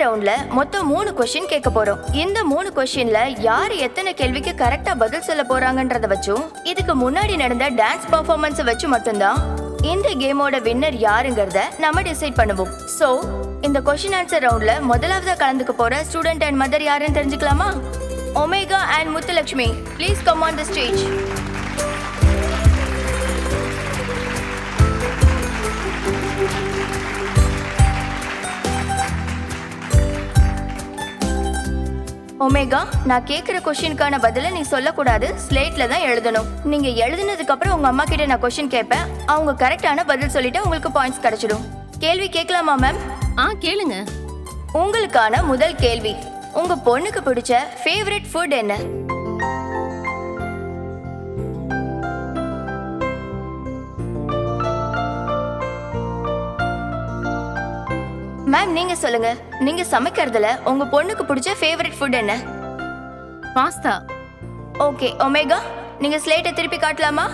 ரவுண்ட்ல மொத்தம் 3 கொஸ்டின் கேட்க போறோம். இந்த 3 கொஸ்டின்ல யார் எத்தனை கேள்விக்கு கரெக்டா பதில் சொல்ல போறாங்கன்றத வச்சும் இதுக்கு முன்னாடி நடந்த டான்ஸ் பெர்ஃபார்மன்ஸ் வச்சு மட்டும்தான் இந்த கேமோட வின்னர் யாருங்கறத நாம டிசைட் பண்ணுவோம். சோ இந்த கொஸ்டின் ஆன்சர் ரவுண்ட்ல முதலாவதா கலந்துக்க போற ஸ்டூடெண்ட் அண்ட் மதர் யாருன்னு தெரிஞ்சுக்கலாமா? Omega and Muthulakshmi, please come on the stage. Omega, நான் கேக்குற கொஸ்டினுக்கான பதில நீ சொல்லக்கூடாது, ஸ்லேட்ல தான் எழுதணும். நீங்க எழுதினதுக்கு அப்புறம் உங்க அம்மா கிட்ட நான் கொஸ்டின் கேட்பேன். அவங்க கரெக்டான பதில் சொல்லிட்டு உங்களுக்கு பாயிண்ட்ஸ் கிடைச்சிடும். கேள்வி கேட்கலாமா மேம்? கேளுங்க. உங்களுக்கான முதல் கேள்வி, உங்க பொண்ணுக்கு பிடிச்ச ஃபேவரட் ஃபுட் என்ன? மேம் நீங்க சொல்லுங்க, நீங்க சமைக்கிறதுல உங்க பொண்ணுக்கு பிடிச்ச ஃபேவரட் ஃபுட் என்ன? பாஸ்தா. ஓகே ஒமேகா, நீங்க ஸ்லேட்டை திருப்பி காட்டலாமா?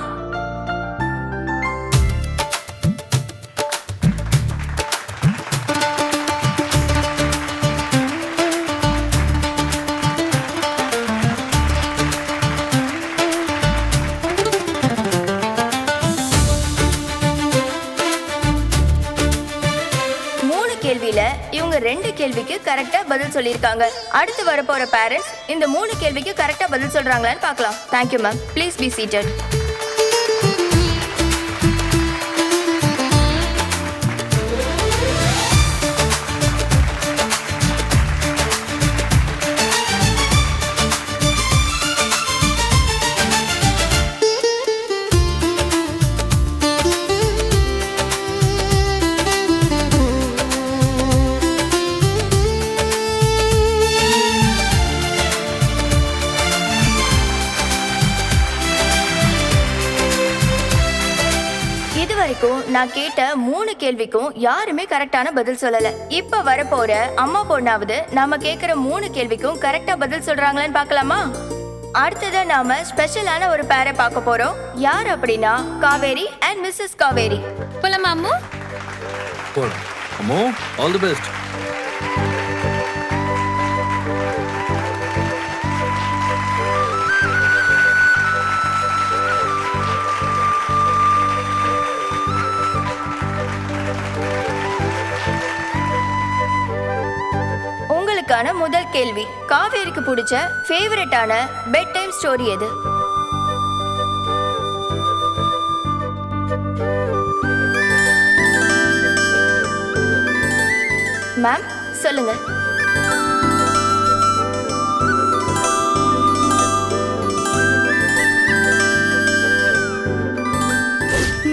கேள்வியில இவங்க 2 கேள்விக்கு கரெக்டா பதில் சொல்லிருக்காங்க. அடுத்து வரப்போற பேரண்ட்ஸ் இந்த 3 கேள்விக்கு கரெக்டா பதில் சொல்றாங்களான்னு பார்க்கலாம். Thank you ma'am, please be seated. நான் கேட்ட 3 கேள்விக்கும் யாருமே கரெக்டான பதில் சொல்லல. இப்ப வரப்போற அம்மா பொண்ணாவது நாம கேக்குற 3 கேள்விக்கும் கரெக்டா பதில் சொல்றாங்களான்னு பார்க்கலாமா? அடுத்ததா நாம ஸ்பெஷலான ஒரு பேரை பார்க்க போறோம். யார் அப்படின்னா காவேரி அண்ட் மிஸ்ஸஸ் காவேரி. போலாமா Ammu? Ammu, all the best. உங்களுக்கான முதல் கேள்வி, காவேரிக்கு பிடிச்ச ஃபேவரட்டான பெட் டைம் ஸ்டோரி எது? மேம் சொல்லுங்க.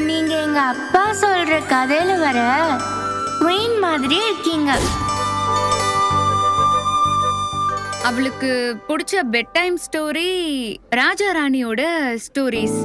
நீங்க எங்க அப்பா சொல்ற கதையில வர குயின் மாதிரி இருக்கீங்க. அவளுக்கு பிடிச்ச பெட் டைம் ஸ்டோரி ராஜா ராணியோட ஸ்டோரிஸ்.